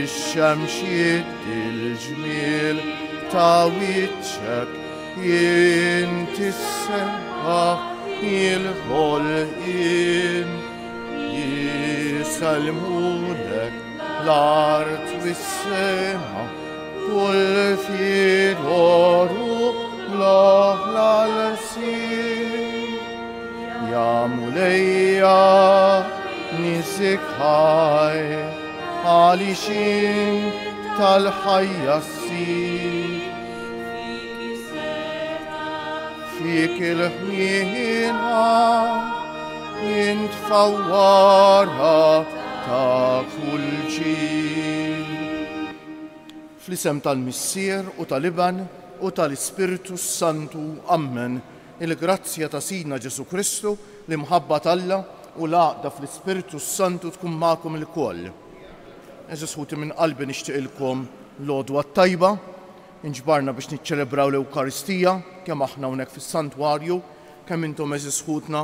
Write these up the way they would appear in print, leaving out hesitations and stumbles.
الشمشيد الجميل تاويتشك انت السما الخلقين يسلمونك الارض والسما كل في دوره لا للسين يا موليا نسك هاي علشين تالحيا السين فيك الحنينة انت فوارها تا كل شيء فلسم tal-Missier u tal-Iban u tal-Ispiritu Santu. Amen. Il-grazzja ta' Sidna Ġesu Kristu li mħabba Alla u l-għaqda fl-Ispiritu Santu tkun magħkom il-koll. Eżis ħuti minn qalbi nixtieqilkom l-għodwa tajba, inġbarna biex niċċelebraw l-Ewkaristija kemm aħna hawnhekk fis-Santwarju, kemm intom eżis ħutna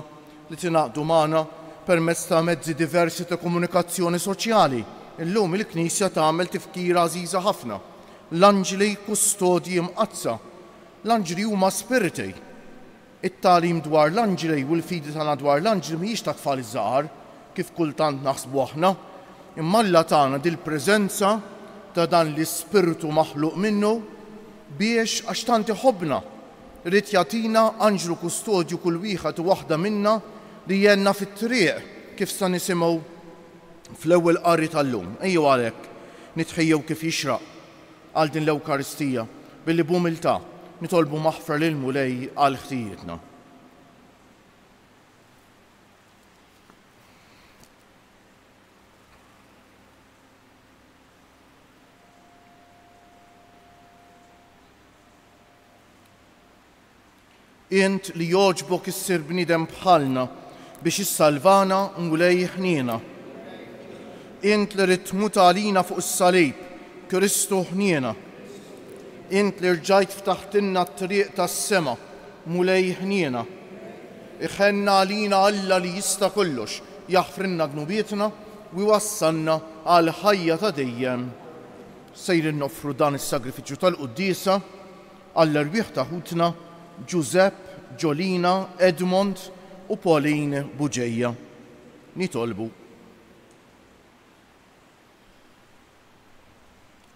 li tingħaqdu magħna permezz ta' mezzi diversi ta' komunikazzjoni soċjali. Illum il-Knisja tagħmel tifkira għażiża ħafna. L-anġli kustodji mqazza. L-anġli huma spiriti. It-tagħlim dwar l-anġli u l-fidi tagħna dwar l-anġli mhijiex ta' tfal iż-żgħar kif kultant naħsbu aħna, imma Alla tagħna dil-preżenza ta' dan l-ispirtu maħluq minnu biex għax tant iħobbna rid jagħtina anġlu kustodju kull wieħed u waħda minna li jenna fit-triq kif sa nisimgħu fl-ewwel qari tal-lum. Ejjew għalhekk nitħejjew kif jixraq għal din l-Ewkaristija billi b'umiltà nitolbu maħfra lil Mulej għal ħtijietna. Int li jogħġbok issir bniedem bħalna biex issalvana Mulej ħniena. Int li rid tmut għalina fuq is-salib, Kristu ħniena. Int li rġajt ftaħtilna t-triq tas-sema, Mulej ħniena. Iħenna għalina Alla li jista' kollox, jaħfrinna dnubietna u jwassalna għal ħajja ta' dejjem. Sejrin noffru dan is-sagrifiċċju tal-Quddiesa għall-erbieħ ta' ħutna Giuseppe, Jolina, Edmond u Pauline Buġejja. Nitolbu.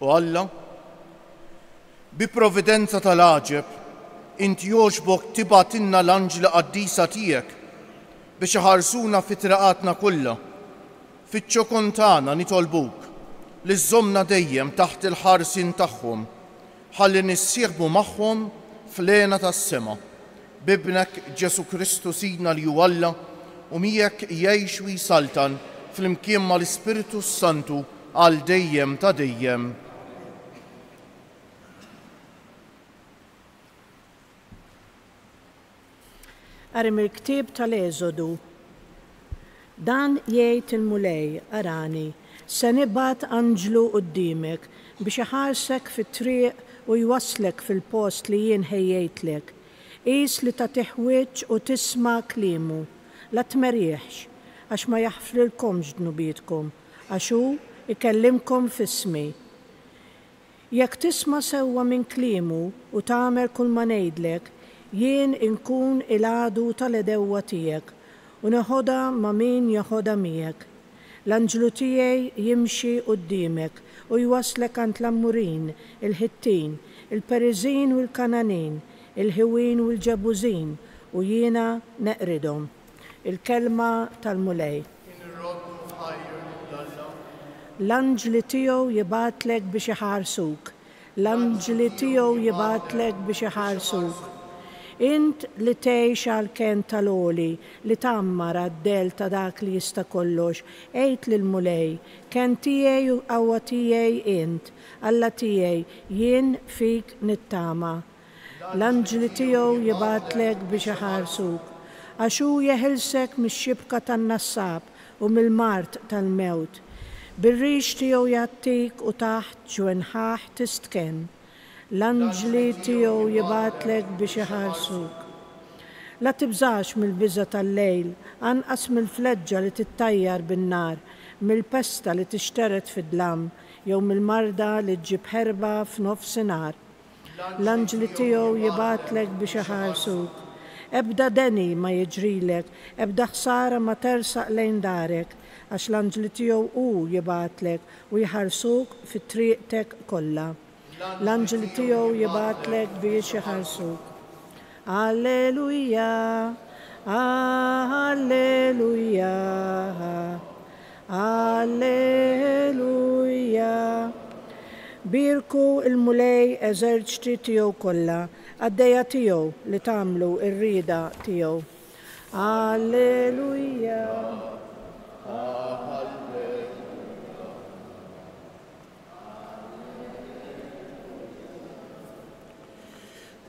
U Alla, bi provvidenza tal-għaġeb, int jogħġbok tibatilna l-anġli qaddisa tiegħek biex iħarsuna fit-traqatna kollha. Fiċ-ċokon tagħna nitolbuk li żżommna dejjem taħt il-ħarsin tagħhom ħalli nissieħbu magħhom fl-għena tas-sema. Bibnek Ġesu Kristu Sidna li hu Alla u miegħek jgħix u jsaltan fl-imkien mal-Ispiritu Santu għal dejjem ta' dejjem. Arim il-ktieb tal-Eżodu. Dan jgħid il-Mulej arani, se nibgħat anġlu quddiemek biex iħarsek fit-triq u jwasslek fil-post li jien ħejjejtlek. Qis li tagħtih wiċċ u tisma' kliemu, la tmerieħx għax ma jaħfrilkomx dnubietkom, għax hu ikellimkom f'ismi. Jekk tisma' sewwa minn kliemu u tagħmel kull ma ngħidlek, jien inkun il-għadu tal-edewwa tiegħek u neħodha ma' min jaħodha miegħek. L-anġlu tiegħi jimxi quddiemek u jwaslek għand l-Ammurin, il-Ħittin, il-Periżin u l-Kananin, il-Ħiwin u l-Ġebużin u jiena neqridhom. Il-kelma tal-Mulej. L-anġli tiegħu jibgħatlek biex iħarsuk. L-anġli tiegħu jibgħatlek biex iħarsuk. Int li tgħix għall-kent tal-għoli li tammar għad-del ta' dak li jista' kollox, għid lill-Mulej, kien tiegħi u qawwa tiegħi int, Alla tiegħi jien fik nittama. L-anġli tiegħu jibgħatlek biex iħarsuk, għax hu jeħilsek mix-xibka tan-nassab u mill-mart tal-mewt. Bir-rix tiegħu jagħtik u taħt ġwenħaħ tistken. L-anġli tiegħu jibgħatlek biex iħarsuk. La tibżax mill-biża tal-lejl, anqas mill-fleġġa li tittajjar bin-nar, mill-pesta li tixteret fid-dlam, jew mill-marda li ġġib ħerba f'nofsinhar. L-anġli tiegħu jibatlek biex iħarsuk. Ebda deni ma jiġrilek, ebda ħsara ma tersaq lejn darek, għax l-anġli tiegħu hu jibatlek u jħarsuk fit-triqtek kollha. L-anġli tiegħu jibatlek biex iħarsuk. Alleluja, alleluja, alleluja. Birku il-mulej eżerċti tiegħu kollha, għaddejja tiegħu li tagħmlu r-rieda tiegħu. Alleluja.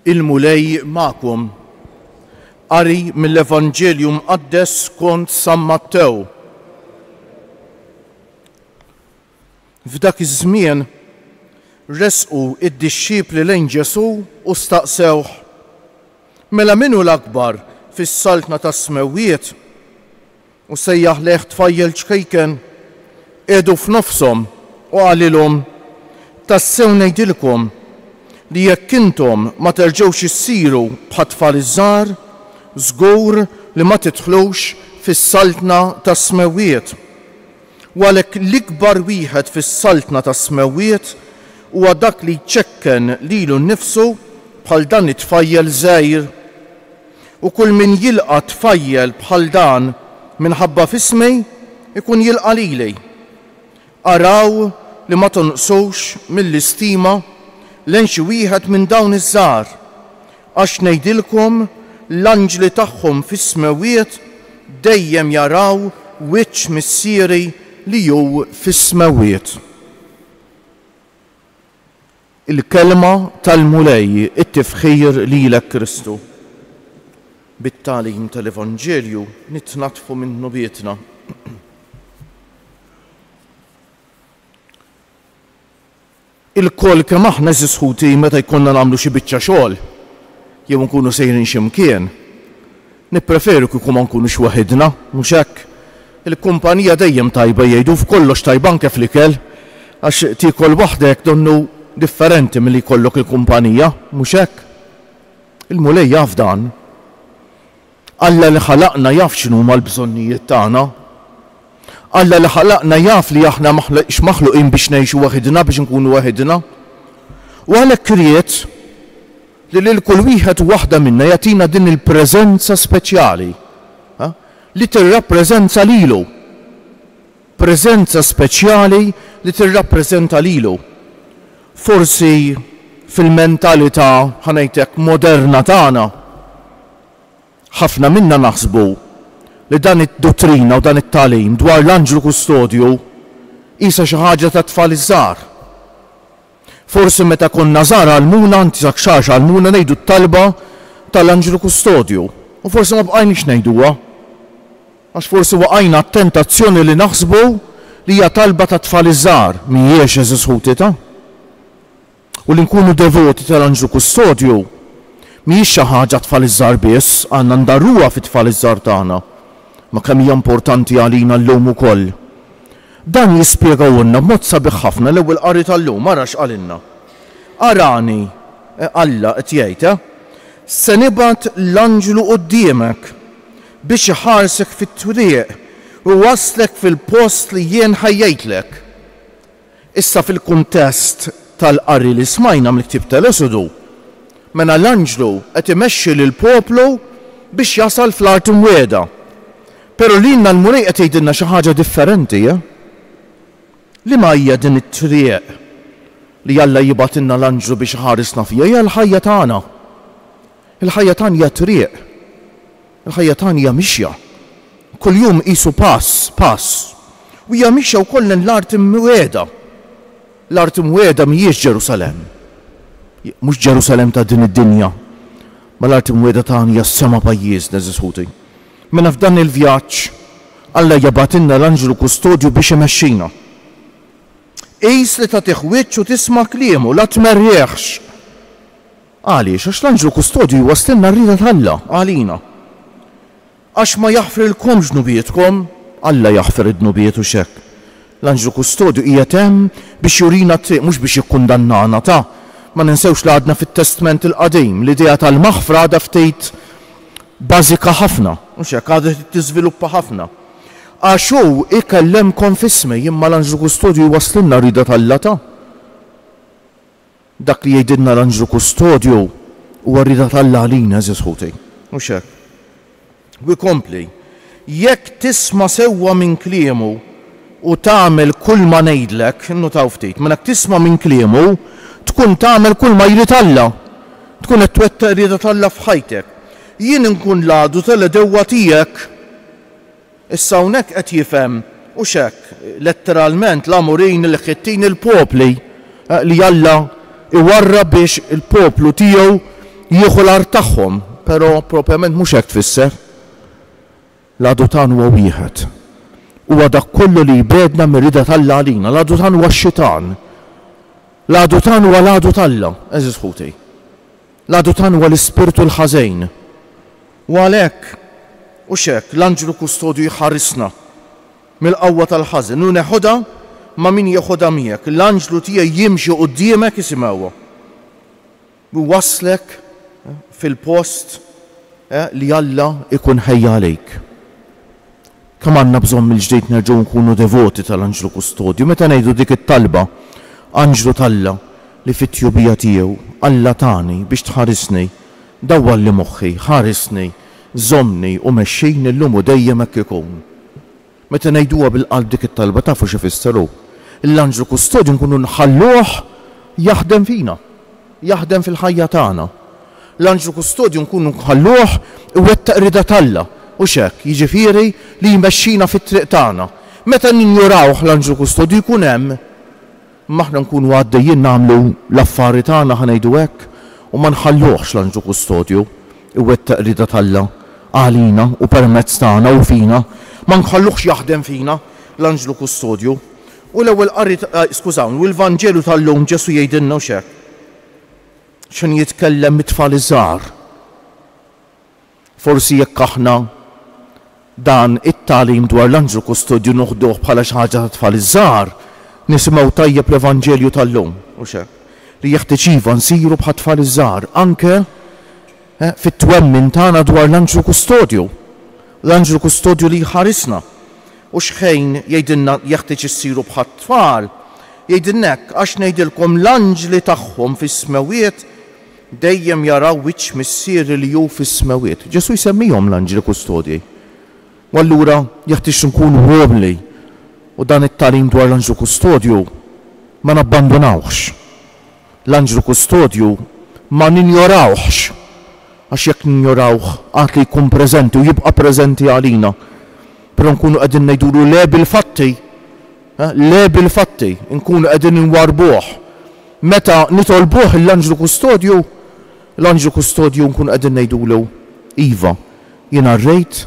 Il-mulej ma'kom. Qari mill-Evanġelju mqaddes skont San Mattew. F'dak iż-żmien resqu id-dixxipli lejn Ġesu u staqsewh: mela minnu l-akbar fis-saltna tas-smewwiet? U sejjaħ leħ tfajjel ċkejken edu f'nofshom u qalilhom: tassew ngħidilkom li jekk intom ma terġgħux issiru bħat-tfal iż-żgħar, żgur li ma tidħlux fis-saltna tas-smewwiet. U għalhekk l-ikbar wieħed fis-saltna tas-smewwiet huwa dak li jċekken lilu nnifsu bħal dan it-tfajjel żgħir. U kull min jilqa' tfajjel bħal dan minħabba f'ismi ikun jilqa' lili. Araw li ma tonqsux mill-istima lejn xi wieħed minn dawn iż-żgħar, għax ngħidilkom l-anġli tagħhom fis-smewwiet dejjem jaraw wiċċ missieri li hu fis-smewwiet. Il-kelma tal-mulej, it-tifħir lilek Kristu. Bit-tagħlim tal-Evanġelju nitnatfu minnu bietna. Il-koll kemm aħna żisħuti meta jkollna nagħmlu xi biċċa xogħol jew nkunu sejrin x'imkien, nippreferu kieku ma nkunux waħedna, mhux hekk. Il-kumpanija dejjem tajba jgħidu f'kollox tajba anke fl-ikel, għax tiekol waħdek donnu differenti milli jkollok il-kumpanija, mhux hekk. Il-mulej jaf dan. Alla li ħalaqna jaf x'inhuma l-bżonnijiet tagħna. Alla li ħalaqna jaf li aħna x'maħluqin biex ngħixu waħedna biex nkunu waħedna. U għalhekk kriet li lil kull wieħed u waħda minna jagħtina din il-preżenza speċjali li tirrappreżenta lilu. Preżenza speċjali li tirrappreżenta lilu. Forsi fil-mentalità ħanejtek moderna tagħna ħafna minna naħsbu li dan id-dottrina u dan it-tagħlim dwar l-anġlu kustodju isa xi ħaġa ta' tfal iż-żgħar. Forsi meta konna żgħar għalmuna antisak xax għalmuna ngħidu t-talba tal-anġlu kustodju. U forsi ma bqajniex ngħiduha. Għax forsi waqajna t-tentazzjoni li naħsbu li hija talba ta' tfal iż-żgħar mhijiex eżisħutita. U li nkunu devoti tal-anġlu kustodju mhijiex xi ħaġa tfal iż-żgħar biss, għandna ndarruha fit-tfal iż-żgħar tagħna. Ma kemm hija importanti għalina llum ukoll. Dan jispjegawlna b'mod sabiħ ħafna l-ewwel qari tal-lum ara x'qalilna. Arani Alla qed jgħid se nibgħat l-anġlu quddiemek biex iħarsek fit-twieq u waslek fil-post li jien ħajjejtlek. Issa fil-kuntest tal-qari li smajna mill-ktieb tal-Esodu, mela l-anġlu qed imexxi lill-poplu biex jasal fl-art imwiegħda. Però lilna l-mulej qed jgħidilna xi ħaġa differenti, li ma hija din it-triq li Alla jibgħatilna l-anġlu biex ħarisna fiha hija l-ħajja tagħna. Il-ħajja tagħna hija triq. Il-ħajja tagħna hija mixja. Kuljum qisu pass. U hija mixja wkoll l-art imwiegħda. L-art imwiegħda mhijiex Ġerusalemm. Mhux Ġerusalemm ta' din id-dinja. Ma l-art imwiegħda tagħna hija s-sema pajjiżna eżisħuti. Mela f'dan il-vjaġġ Alla jibgħatilna l-anġlu kustodju biex imexxina. Qis li tagħtih wiċċ u tisma' kliemu la tmerrieħx. Għaliex għax l-anġlu kustodju jwaslilna rrieda tal-Alla għalina. Għax ma jaħfrilkomx dnubietkom, Alla jaħfir id-dnubiet u xekk. L-Anġlu Kustodju qiegħed hemm biex jurina triq mhux biex jikkundannana ta' ma ninsewx li għadna fit-Testament il-Qadim l-idea tal-maħfra għadha ftit bażika ħafna, mhux hekk għadha tiżviluppa ħafna. Għax hu ikellemkom f'ismi imma l-Anġlu Kustodju jwasslilna rida tal-Alla ta'. Dak li jgħidilna l-Anġlu Kustodju huwa rida tal-Alla għalina eżis ħuti, mhux hekk. Wikompli, jekk tisma' sewwa minn kliemu u tagħmel kull ma ngħidlek, innutaw ftit, minn hekk tisma' minn kliemu tkun tagħmel kull ma jrid Alla, tkun qed twettaq rieda tal-Alla f'ħajtek. Jien inkun l-għadu tal-edewwa tiegħek. Issa hawnhekk qed jifhem u x'hekk letteralment l-amurin il-ħittin il-popli li Alla iwarra biex il-poplu tiegħu jieħu l-art tagħhom, però propjament mhux hekk tfisser. L-għadu tagħna huwa wieħed. Huwa dak kollu li jbedna mir-rida tal-Alla għalina, l-għadu tagħna huwa x-xitan. L-għadu tagħna huwa l-għadu tal-Alla, eżis ħuti. L-għadu tagħna huwa l-ispirtu l-ħażejn. U għalhekk u x'hekk l-Anġlu Kustodju jħarrisna mill-qawwa tal-ħażen u neħodha ma' min jeħodha miegħek. L-Anġlu tiegħi jimxi quddiemek isimgħuha. U waslek fil-post li Alla ikun ħejja għalejk. Kemm għandna bżonn mill-ġdid nerġgħu nkunu devoti tal-Anġlu Kustodju meta ngħidu dik it-talba Anġlu tal-Alla li fit-tjubija tiegħu Alla tani biex tħarisni dawwalli moħħi, ħarisni, żommni u mexxini llum u dejjem hekk ikun. Meta ngħiduha bil-qalb dik it-talba tafu x'ifisseru. L-Anġlu Kustodju nkunu nħalluh jaħdem fina, jaħdem fil-ħajja tagħna. L-Anġlu Kustodju nkunu nħalluh iwettaq rida tal-Alla u x'hekk jiġifieri li jmexxina fit-triq tagħna. Meta ninjurawh l-Anġlu Kustodju jkun hemm maħna nkunu għaddejjin nagħmlu l-affarijiet tagħna ħanejdu hekk u ma nħalluhx l-Anġlu Kustodju iwettaq rida tal-Alla għalina u permezz tagħna u fina, ma nħalluhx jaħdem fina l-Anġlu Kustodju. U l-ewwel qari skużawni, u l-Vanġelu tal-lum Ġesu jgħidilna x'hekk. X'in jitkellem mit-tfal iż-żgħar. Forsi jekk aħna dan it-tagħlim dwar l-Anġlu Kustodju noħduh bħala xi ħaġa ta' tfal iż-żgħar, nisimgħu tajjeb l-Evanġelju tal-lum u x'hekk. Li jeħtieġ iva nsiru bħal tfal iż-żgħar anke fit-twemmin tagħna dwar l-Anġlu Kustodju. L-Anġlu Kustodju li jħarisna. U x'ħejn jgħidilna jeħtieġ issiru bħal tfal, jgħidilna hekk għax ngħidilkom l-anġli tagħhom fis-smawiet dejjem jaraw wiċċ missieri li hu fis-smawiet. Ġesu jsemmihom l-Anġli Kustodji. U allura jeħtieġ nkunu wobli u dan it-tagħlim dwar l-Anġlu Kustodju ma nabbandunawx. L-Anġlu Kustodju ma ninjorawx għax jekk ninjorawh għad li jkun preżenti u jibqa' preżenti għalina. Però nkunu qegħdin ngħidulu le bil-fatti, le bil-fatti, nkunu qegħdin inwarbuh. Meta nitolbuh l-Anġlu Kustodju, l-Anġlu Kustodju nkunu qegħdin ngħidulu iva, jiena rrejt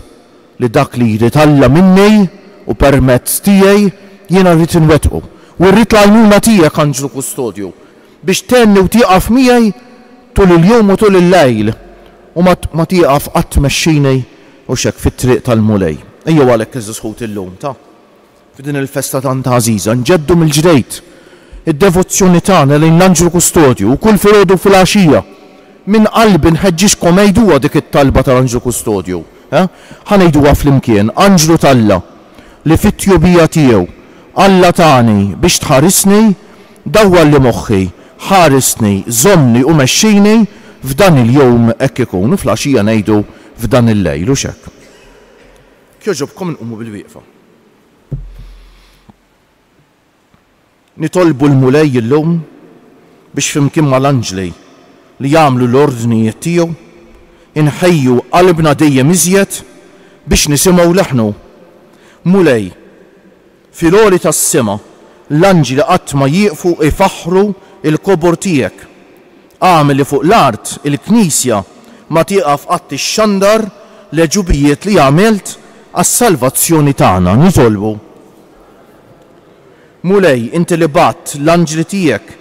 li dak li jrid Alla minni u permezz tiegħi jiena rrid inwettqu. U rrid l-għajnuna tiegħek Anġlu Kustodju biex tenni u tieqaf miegħi tul il-jum u tul il-lejl u ma tieqaf qatt tmexxini u x'hekk fit-triq tal-mulej. Ejjew għalhekk eżis ħut illum ta' f'din il-festa tant għażiża nġeddu mill-ġdejt id-devozzjoni tagħna lejn l-Anġlu Kustodju u kull filgħodu fil-għaxija minn qalbi nħeġġixkom ngħiduha dik it-talba tal-Anġlu Kustodju. Ħanejduha flimkien Anġlu tal-Alla li fit-tjubija tiegħu Alla tani biex tħarisni dawwalli moħħi, ħarisni, żommni u mexxini f'dan il-jum hekk ikun u fl-għaxija ngħidu f'dan il-lejl u x'hekk. Kjoġobkom inqumu bil-wieqfa. Nitolbu l-mulej illum biex flimkien mal-anġli li jagħmlu l-ordnijiet tiegħu inħejju qalbna dejjem iżjed biex nisimgħu leħnu. Mulej, fil-għoli tas-sema l-anġli qatt ma jieqfu ifaħħru il-kobor tiegħek. Għamel li fuq l-art il-Knisja ma tieqaf qatt ix-xandar l-ġubijiet li għamilt għas-salvazzjoni tagħna nitolbu. Mulej, inti li batt l-anġli tiegħek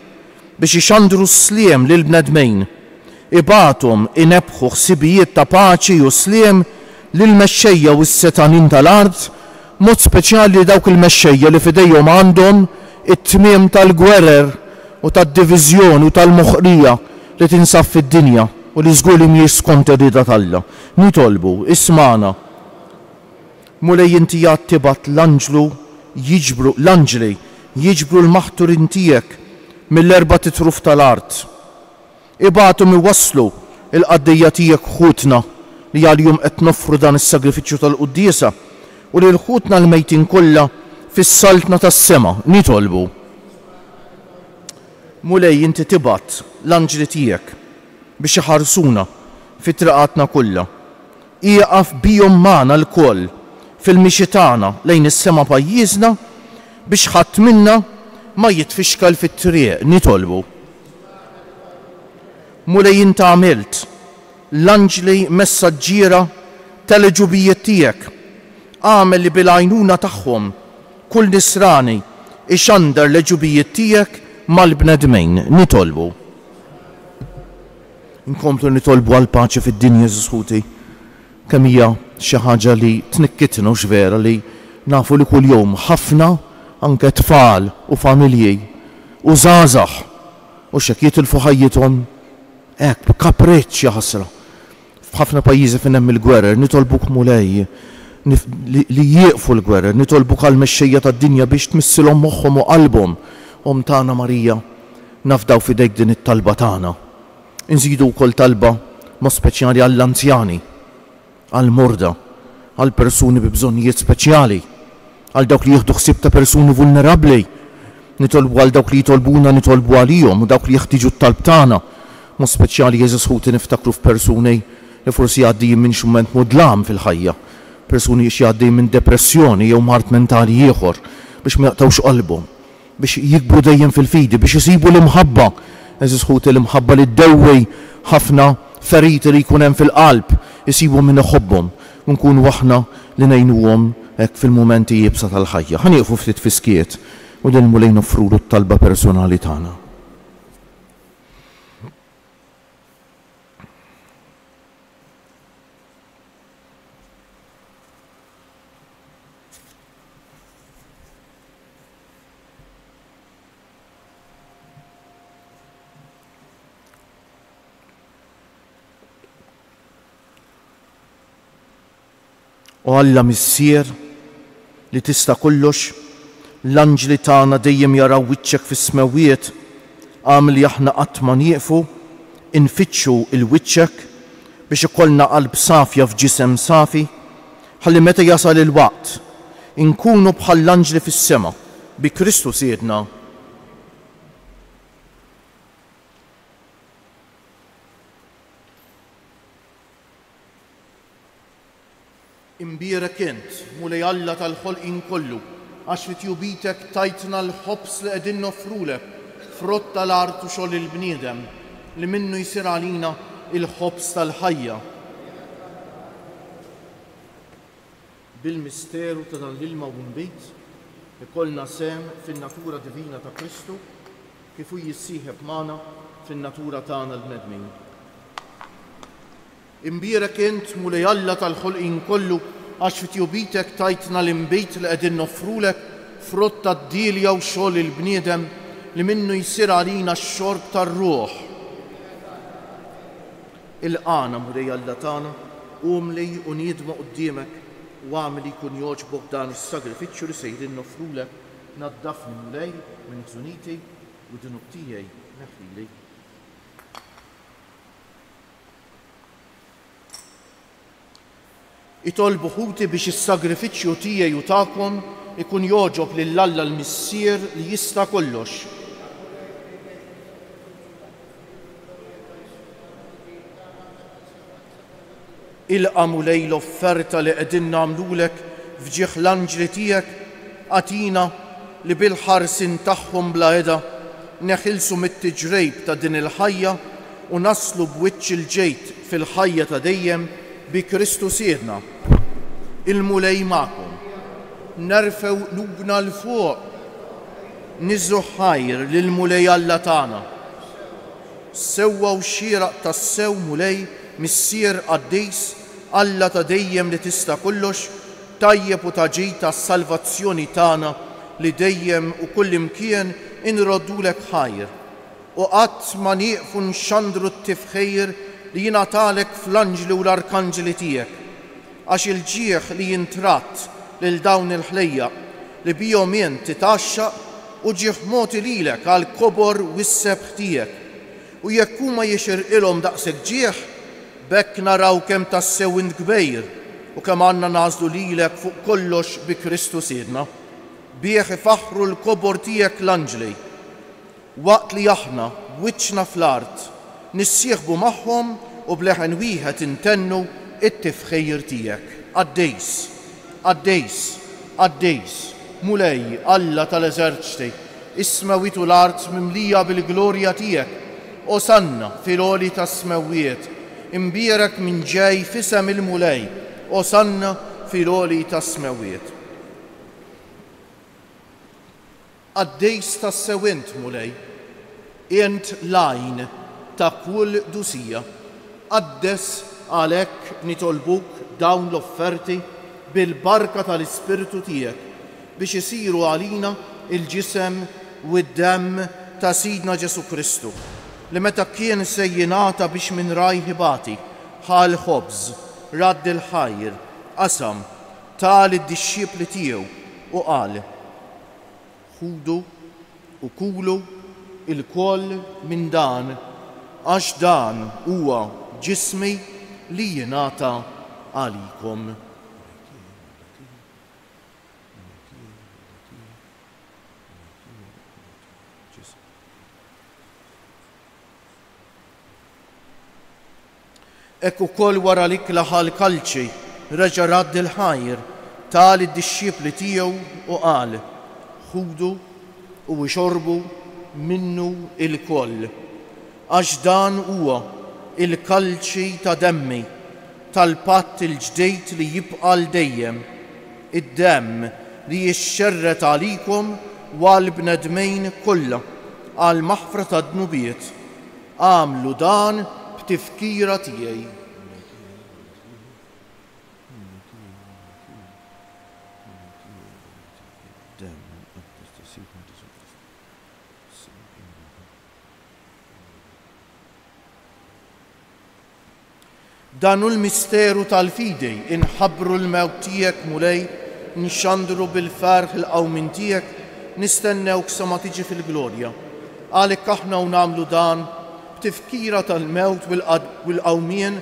biex ixandru s-sliem lil bnedmejn, ibathom inebħu ħsibijiet ta' paċi u sliem lil mexxejja u s-setanin tal-art mod speċjali dawk il-mexxejja li fidejhom għandhom it-tmiem tal-gwerer u tad-diviżjoni u tal-moħqrija li tinsab fid-dinja u li żgur li mhijiex skont irrida tal-Alla. Nitolbu ismana mulej inti jattibat l-anġli jiġbru l-maħturin tiegħek mill-erba' titruf tal-art. Ibagħthom iwasslu il-qaddejja tiegħek ħutna li għal-jum qed noffru dan is-sagrifiċċju tal-quddiesa u li l-ħutna l-mejtin kollha fis-saltna tas-sema. Nitolbu mulej inti tibgħat l-anġli tiegħek biex iħarsuna fit-triqatna kollha. Ieqaf bihom magħna l-koll fil-mixi tagħna lejn is-sema pajjiżna biex ħadd minna ma jitfixkal fit-triq. Nitolbu mulej inti għamilt l-anġli messaġġiera tal-ġubijiet tiegħek, għamel li bil-għajnuna tagħhom kull nisrani ixandar l-ġubijiet tiegħek mal-bnedmejn. Nitolbu nkomplu nitolbu għal paċi fid-dinja żisħuti kemm hija xi ħaġa li tnikkitna u x'vera li nafu li kuljum ħafna anke tfal u familji u żgħażagħ u x'hekk jitilfu ħajjithom hekk b'kapreċċ ħasra. F'ħafna pajjiżi fejn hemm il-gwerer nitolbuk mulej li jieqfu l-gwerer, nitolbuk għall-mexxejja tad-dinja biex tmissilhom moħħhom u qalbhom. Tagħna Marija, nafdaw fidejk din it-talba tagħna. Inżidu wkoll talba mod speċjali għall-anzjani, għall-morda, għall persuni bi bżonnijiet speċjali, għal dawk li jieħdu ħsieb ta' persuni vulnerabbli. Nitolbu għal dawk li jitolbuna nitolbu għalihom u dawk li jeħtieġu t-talb tagħna. Mod speċjali jeżisħuti niftakru f'persuni li forsi għaddejjin minn xi mument mudlam fil-ħajja, persuni xi għaddej minn depressjoni jew mart mentali ieħor biex ma jaqtawx qalbhom, biex jikbru dejjem fil-fidi, biex isibu l-imħabba. Eżisħuti l-imħabba li ddewwej ħafna feriti li jkun hemm fil-qalb, isibu minn iħobbhom u nkunu aħna li ngħinuhom hekk fil-mumenti jibsa tal-ħajja. Ħanieqfu ftit fiskiet u din mulej noffrulu t-talba personali tagħna. U Alla missier li tista' kollox, l-anġli tagħna dejjem jaraw wiċċek fis-smawiet, għamel li aħna qatt ma nieqfu infittxu il-wiċċek biex ikollna qalb safja f'ġisem safi, ħalli meta jasal il-waqt inkunu bħal l-anġli fis-sema bi Kristu siedna. Imbierek int, mulej Alla tal-ħolqien kollu, għax fit-jubitek tajtna l-ħobs li qegħdin noffrulek frott tal-art u xogħol il-bniedem li minnu jsir għalina il-ħobs tal-ħajja. Bil-misteru ta' dan l-ilma u nbit ikollna sem fin-natura divina ta' Kristu kif hu jissieħeb magħna fin-natura tagħna l-bnedmin. Imbierek int mulej Alla tal-ħolqien kollu għax fit-jubitek tajtna l-imbit li qegħdin noffrulek frott tad-dilja u xogħol il-bniedem li minnu jsir għalina x-xorb tar-ruħ. Il-qana mulej Alla tagħna umli u niedma quddiemek u għamli jkun jogħġbok dan is-sagrifiċċju li sejrin noffrulek naddafni mulej minn żuniti u dunub tiegħi neħlili. Itolbu ħuti biex is-sagrifiċċju tiegħi u tagħkom ikun jogħġob lil Alla l-missier li jista' kollox. Ilqa' mulej l-offerta li qegħdin nagħmlulek fġieħ l-anġli tiegħek, għatina li bil-ħarsin tagħhom bla eda neħilsu mit-tiġrejb ta' din il-ħajja u naslu b'wiċċ il-ġejt fil-ħajja ta' dejjem bi Kristu siedna. Il-mulej magħkom, nerfew lubna l-fuq, niżu ħajr lill-mulej Alla tagħna. Sewwa u xieraq tas-sew mulej missier qaddejs Alla ta' dejjem li tista' kollox, tajjeb u taġid tas-salvazzjoni tagħna li dejjem u kull imkien inroddulek ħajr. U qatt ma nieqfu nxandru t-tifħir li jingħatalek fl-anġli u l-arkanġeli tiegħek, għax il-ġieħ li jintratt lil dawn il-ħlejja li bihom int titaxxaq u ġieħ moti lilek għal kobor u s-sebħ tiegħek. U jekk huma jixirqilhom daqshekk ġieħ, bekk naraw kemm tassew int kbejr u kemm għandna nażlu lilek fuq kollox bi Kristu Siedna. Bih ifaħħru l-kobor tiegħek l-anġli, waqt li aħna wiċċna fl-art nissieħbu magħhom u bleħen wieħed intennu it-tifħir tiegħek. Għaddejs, għaddejs, għaddejs, mulej Alla tal-eżerċti, ismewitu l-art mimlija bil-glorja tiegħek, osanna fil-għoli tas-smewwiet, imbierek minn ġej fisem il-mulej, osanna fil-għoli tas-smewwiet. Għaddejs tas-sewint mulej, int lajn ta' kull dusija, għaddes għalhekk nitolbuk dawn l-offerti bil-barka tal-Ispiritu tiegħek biex isiru għalina il-ġisem u d-demm ta' Sidna Ġesu Kristu, li meta kien se jingħata biex minn rajħibati ħal ħobż, radd il-ħajr, qasam, tal id-dixxiepli tiegħu u qal: ħudu u kulu il-koll minn dan, għax dan huwa ġismi li jingħata għalikom. Ekk ukoll wara l-ikla ħal-kalċi reġa' radd il-ħajr tal id-dixxiepli tiegħu u qal: ħudu u xorbu minnu il-koll, għax dan huwa il-kalċi ta' demmi tal-patt il-ġdejt li jibqa' l-dejjem, id-demm li jixxerret għalikom u għall-bnedmejn kollha għal maħfra ta' dnubiet. Għamlu dan b'tifkira tiegħi. Danu l-misteru tal-fidej inħabbru l-mewt tiegħek mulej, nxandru bil-ferħ il-qawmin tiegħek, nistennewk sa ma tiġi fil-glorja. Għalhekk aħna u nagħmlu dan b'tifkira tal-mewt u l-qawmien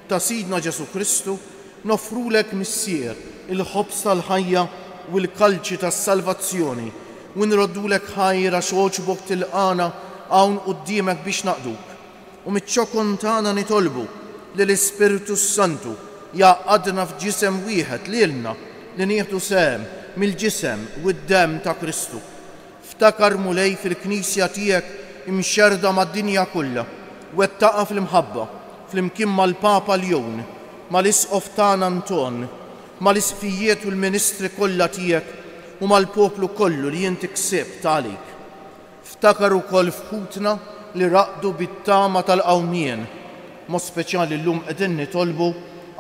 ta' Sidna Ġesu Kristu, nofrulek missier il-ħobż tal-ħajja u l-kalċi tas-salvazzjoni u nroddulek ħajra xoċbok tilqana hawn quddiemek biex naqduk. U miċ-ċokon tagħna nitolbu li l-Ispiritu Santu jaqadna f'ġisem wieħed lilna li nieħdu sehem mill-ġisem u d-demm ta' Kristu. Ftakar mulej fil-Knisja tiegħek imxerda mad-dinja kollha, wettaqa fl-imħabba flimkien mal-Papa Ljon, mal-Isqof tagħna Anton, mal-isfijiet u l-ministri kollha tiegħek u mal-poplu kollu li inti ksibt għalik. Ftakar ukoll f'ħutna li raqdu bit-tama tal-qawmien, mod speċjali llum qegħdin nitolbu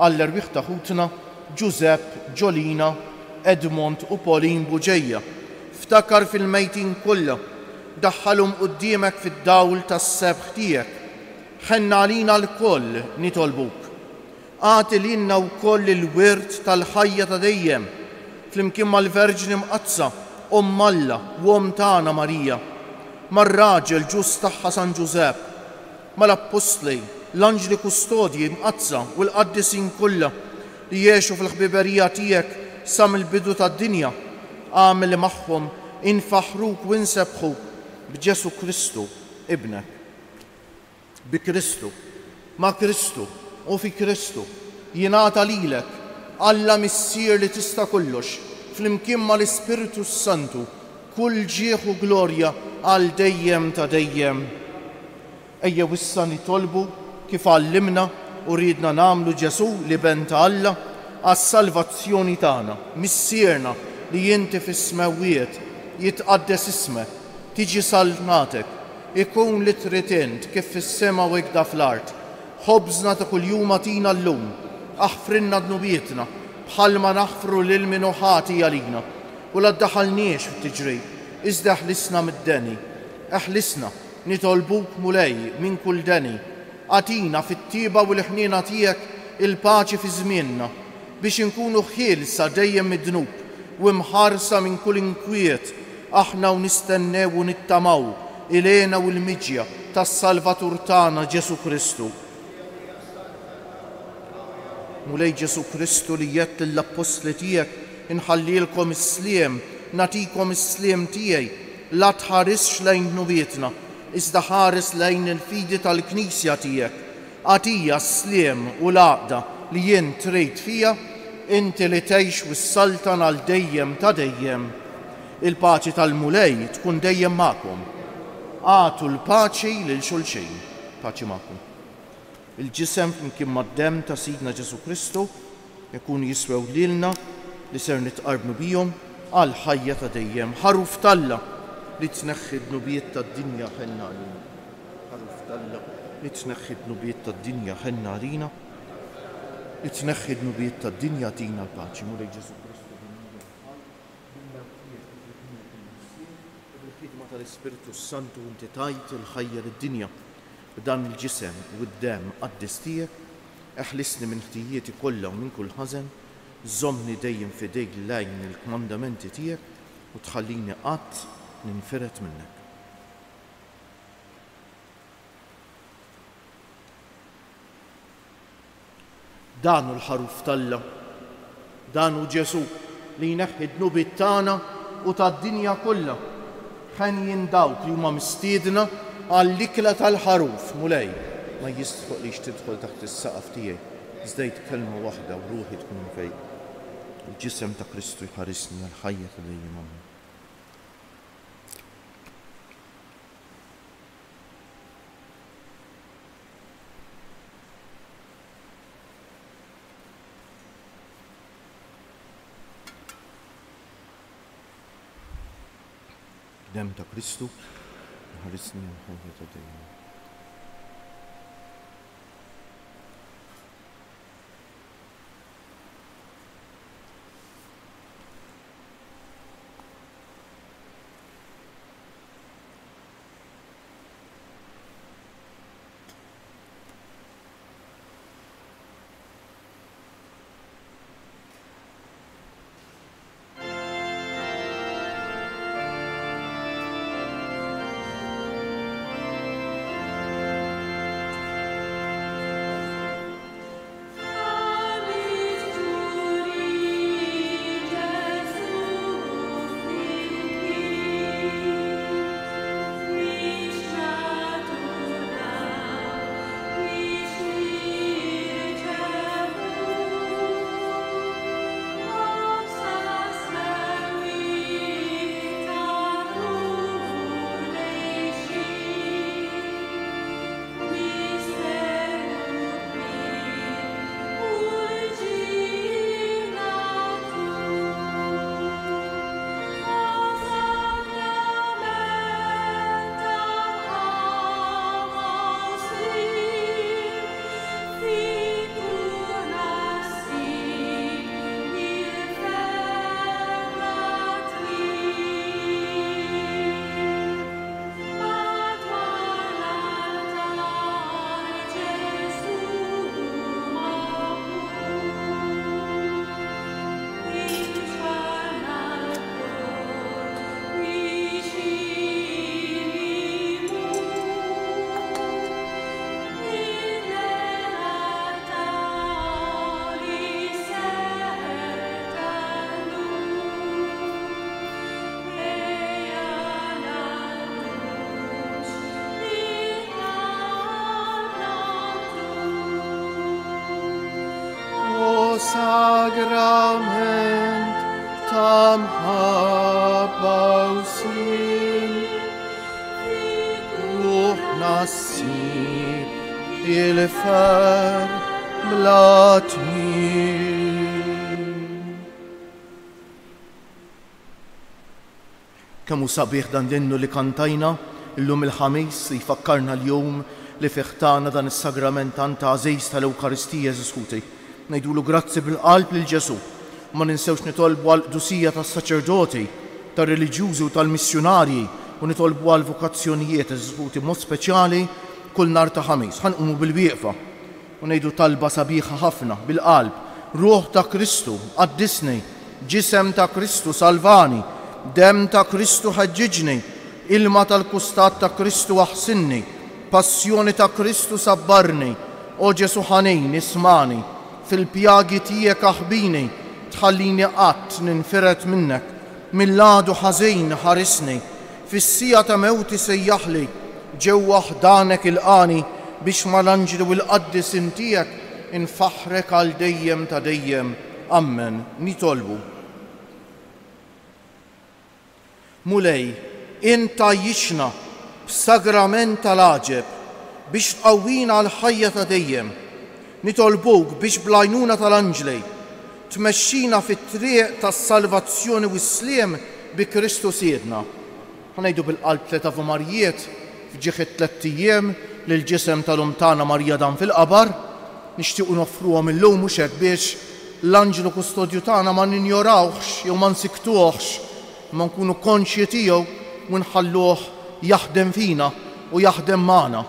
għall-erbieħ ta' ħutna Giuseppe, Ġolina, Edmond u Pauline Buġejja. Ftakar fil-mejtin kollha, daħħalhom quddiemek fid-dawl tas-sebħ tiegħek. Ħenna għalina l-koll nitolbuk. Għati lilna wkoll il-wirt tal-ħajja ta' dejjem, flimkien mal-Verġni Mqazza, Alla u tagħna Marija, mar-raġel ġust tagħha San Giuseppe, mal-Apostli, l-Anġli Kustodji Mqazza u l-qaddisin kollha li jgħixu fil-ħbiberija tiegħek sa mill-bidu tad-dinja, għamel magħhom infaħruk u nsebħuk b'Ġesu Kristu ibnek. Bi Kristu, ma' Kristu u fi Kristu jingħata lilek Alla missier li tista' kollox flimkien mal-Ispiritu Santu kull ġieħ u glorja għal dejjem ta' dejjem. Ejjew issa nitolbu kif għallimna u ridna nagħmlu Ġesu li ben ta' Alla għas-salvazzjoni tagħna, missierna li inti fis-smewwiet jitqaddes ismek, tiġi salvatek, ikun li trid int kif fis-sema u hekk fl-art. Ħobżna ta' kuljum atina llum, aħfrinna dnubietna bħalma naħfru lil minu ħati għalina u la ddaħalniex fit-tiġrib, iżda ħlisna mid-deni. Eħlisna nitolbuk mulej minn kull deni. Għatina fit-tiba u l-ħniena tiegħek il-paċi fi żmienna biex inkunu ħielsa dejjem mid-dnub u mħarsa minn kull inkwiet aħna u nistennew u nittamaw ilena u l-miġja tas-Salvatur tagħna Ġesu Kristu. Mulej Ġesu Kristu li jett l-apostli tiegħek inħallilkom is-sliem, natikom is-sliem tiegħi, la tħarisx lejn nubietna, iżda ħares lejn il-fidi tal-Knisja tiegħek. Għatija s-sliem u l-għaqda li jien trid fija, inti li tgħix wis-saltan għal dejjem ta' dejjem. Il-paċi tal-mulej tkun dejjem magħkom. Għatu l-paċi lil xulxejn. Paċi magħkom. Il-ġisem flimkien mad-demm ta' Sidna Ġesu Kristu ikun jiswew lilna li ser nitqarbnu bihom għal ħajja ta' dejjem. Ħaruf talla li tneħħi d-nubiet tad-dinja ħenna għalina. Ħaruf talla li tneħħi d-nubiet tad-dinja ħenna għalina. Li tneħħi d-nubiet tad-dinja tina l-paċi. Mulej Ġesu Kristu. Bil-ħidma tal-Ispiritu Santu inti tajt il-ħajja lid-dinja b'dan il-ġisem u d-dem qaddis tiegħek, eħlisni minn ħtijieti kollha u minn kull ħażen, żommni dejjem fidejk lejn il-kmandamenti tiegħek u tħallini qatt ninferet minnek. Danu l-ħaruf talla, danu Ġesu li jneħħi d-nubiet tagħna u tad-dinja kollha. Ħen dawk li huma mistiedna għall-ikla tal-ħaruf mulej ma jistħoqlix tidħol taħt is-saqaf tiegħi. Żdejt kelma waħda u ruħi tkun fejn. Il-ġisem ta' Kristu jħarisni għal-ħajja ta' dejjem amen. Dem ta' Kristu jħarisni għal-ħajja ta' dejjem. Sagrament tam habausin ruh nasib il-fer blatin. Kemmu sabiħ dan dinnu li kantajna illum il-ħamis li jfakkarna l-jum li fiħtana dan is-sagrament tant għażiż tal-Ewkaristija Ġeskuti. Ngħidulu grazzi bil-qalb lil Ġesu Ma ninsewx nitolbu għal qdusija tas-saċerdoti, tar-reliġjużi u tal-missjonarji u nitolbu għal vokazzjonijiet eżekuti mod speċjali kull nhar ta' ħamis. Ħanqumu bil-wieqfa u ngħidu talba sabiħa ħafna bil-qalb. Ruħ ta' Kristu qaddisni, ġisem ta' Kristu salvani, dem ta' Kristu ħeġġiġni, ilma tal-kustat ta' Kristu aħsinni, passjoni ta' Kristu sabbarni, o Ġesu ħanin ismani, fil-pjagi tiegħek aħbini, tħallini qatt ninfiret minnek, mill-għadu ħażin ħarisni, fis-sija ta' mewti sejjaħli, ġewwa ħdanek il-qani biex mal-anġli u l-qaddis intijek infaħrek għal dejjem ta' dejjem. Amen. Nitolbu. Mulej, inta jixna b'sagrament tal-aġeb biex tqawwina l-ħajja ta' dejjem. Nitolbuk biex blajnuna tal-anġli tmexxina fit-triq tas-salvazzjoni u s-sliem bi Kristu siedna. Ħanejdu bil-qalb tliet Ave Marijiet fġieħ it-tlet ijiem lill-ġisem tal-Tagħna Marija dan fil-qabar, nixtiequ noffruhom illum mhux hekk biex l-anġlu kustodju tagħna ma ninjorawhx jew ma nsiktuhx, ma nkunu konxji tiegħu u nħalluh jaħdem fina u jaħdem magħna.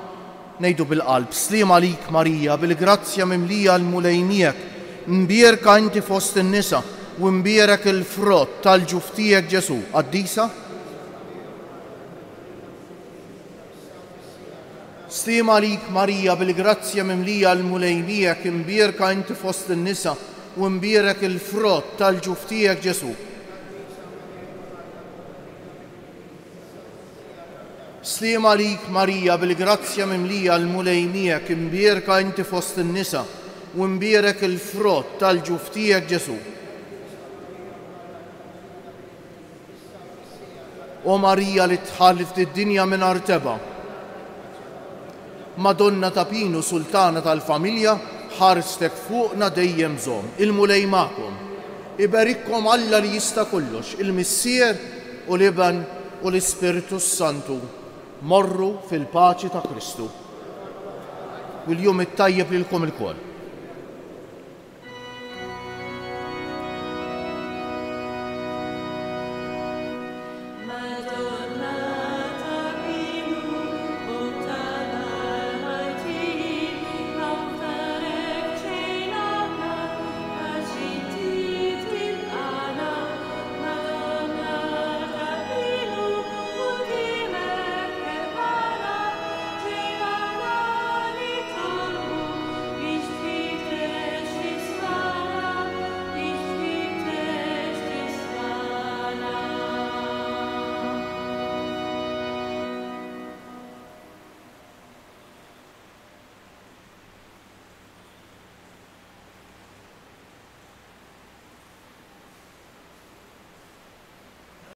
Ngħidu bil-qalb, sliem għalik Marija, bil-grazzja mimlija l-mulejniek, mbierka inti fost in-nisa u mbierek il-frott tal-ġuf tiegħek Ġesu. Qaddisa? Sliem għalik Marija, bil-grazzja mimlija l-mulejniek, mbierka inti fost in-nisa u mbierek il-frott tal-ġuf tiegħek Ġesu. Sliem għalik Marija, bil-grazzja mimlija l-mulejniek, mbierka inti fost in-nisa u mbierek il-frott tal-ġuf tiegħek Ġesu. O Marija li tħallif id-dinja mingħajr teba, Madonna ta' Pinu, sultana tal-familja, ħarstek fuqna dejjem żomm. Il-mulej magħkom. Iberikkom Alla li jista' kollox, il-Missier u l-Iben u l-Ispiritu Santu. Morru fil-paċi ta' Kristu. U l-jum it-tajjeb lilkom ilkoll.